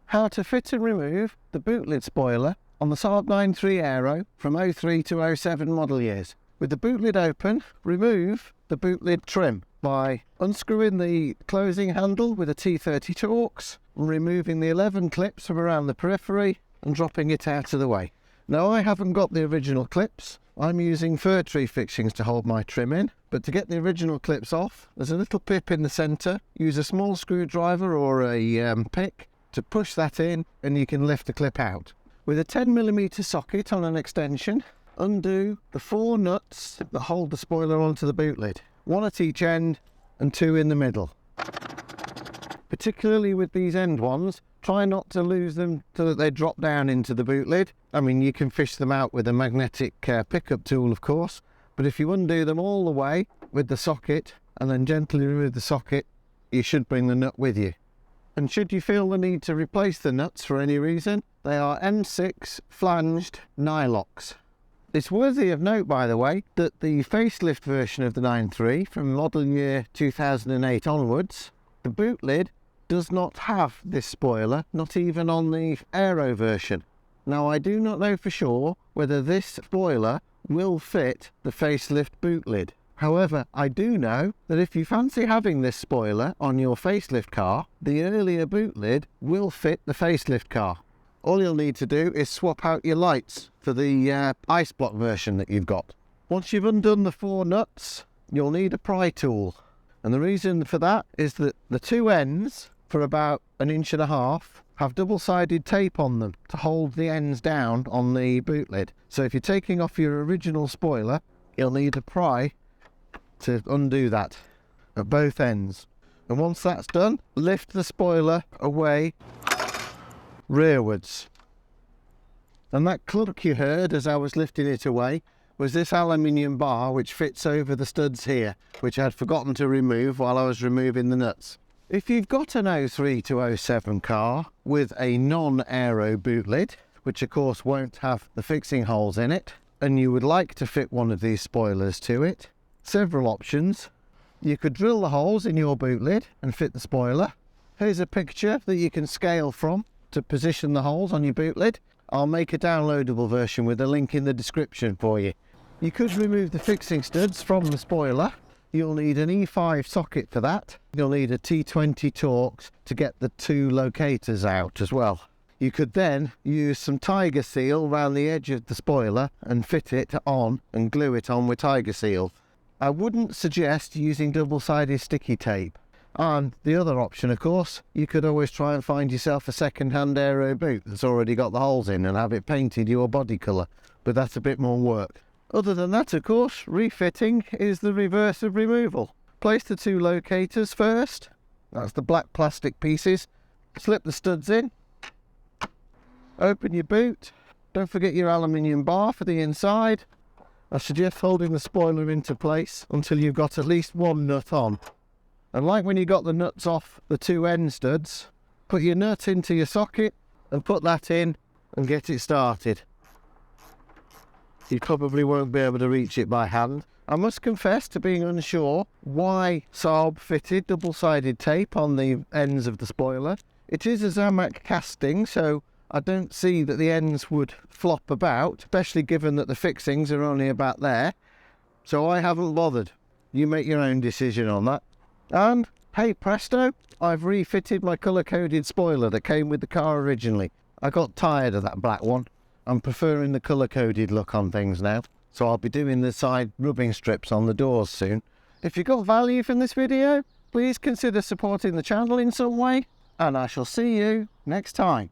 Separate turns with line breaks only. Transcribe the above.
how to fit and remove the boot lid spoiler on the Saab 9.3 Aero from 03 to 07 model years. With the boot lid open, remove the boot lid trim by unscrewing the closing handle with a T30 Torx, removing the 11 clips from around the periphery and dropping it out of the way. Now, I haven't got the original clips. I'm using fir tree fixings to hold my trim in, but to get the original clips off, there's a little pip in the centre. Use a small screwdriver or a pick to push that in and you can lift the clip out. With a 10mm socket on an extension, undo the 4 nuts that hold the spoiler onto the boot lid. 1 at each end and 2 in the middle. Particularly with these end ones, try not to lose them so that they drop down into the boot lid. I mean, you can fish them out with a magnetic pickup tool, of course, but if you undo them all the way with the socket and then gently remove the socket, you should bring the nut with you. And should you feel the need to replace the nuts for any reason, they are M6 flanged nylocs. It's worthy of note, by the way, that the facelift version of the 9.3 from model year 2008 onwards, the boot lid does not have this spoiler, not even on the Aero version. Now, I do not know for sure whether this spoiler will fit the facelift boot lid. However, I do know that if you fancy having this spoiler on your facelift car, the earlier boot lid will fit the facelift car. All you'll need to do is swap out your lights for the ice block version that you've got. Once you've undone the 4 nuts, you'll need a pry tool. And the reason for that is that the 2 ends, for about 1.5 inches, have double-sided tape on them to hold the ends down on the boot lid. So if you're taking off your original spoiler, you'll need a pry to undo that at both ends. And once that's done, lift the spoiler away rearwards. And that cluck you heard as I was lifting it away was this aluminium bar which fits over the studs here, which I had forgotten to remove while I was removing the nuts. If you've got an 03 to 07 car with a non-Aero boot lid, which of course won't have the fixing holes in it, and you would like to fit one of these spoilers to it, several options. You could drill the holes in your boot lid and fit the spoiler. Here's a picture that you can scale from to position the holes on your boot lid. I'll make a downloadable version with a link in the description for you. You could remove the fixing studs from the spoiler. You'll need an E5 socket for that. You'll need a T20 Torx to get the 2 locators out as well. You could then use some tiger seal around the edge of the spoiler and fit it on and glue it on with tiger seal. I wouldn't suggest using double-sided sticky tape. And the other option, of course, you could always try and find yourself a second-hand Aero boot that's already got the holes in and have it painted your body colour, but that's a bit more work. Other than that, of course, refitting is the reverse of removal. Place the 2 locators first, that's the black plastic pieces, slip the studs in, open your boot, don't forget your aluminium bar for the inside. I suggest holding the spoiler into place until you've got at least 1 nut on. And like when you got the nuts off the 2 end studs, put your nut into your socket and put that in and get it started. You probably won't be able to reach it by hand. I must confess to being unsure why Saab fitted double-sided tape on the ends of the spoiler. It is a Zamac casting, so I don't see that the ends would flop about, especially given that the fixings are only about there. So I haven't bothered. You make your own decision on that. And hey presto, I've refitted my colour-coded spoiler that came with the car originally. I got tired of that black one. I'm preferring the colour-coded look on things now, so I'll be doing the side rubbing strips on the doors soon. If you got value from this video, please consider supporting the channel in some way, and I shall see you next time.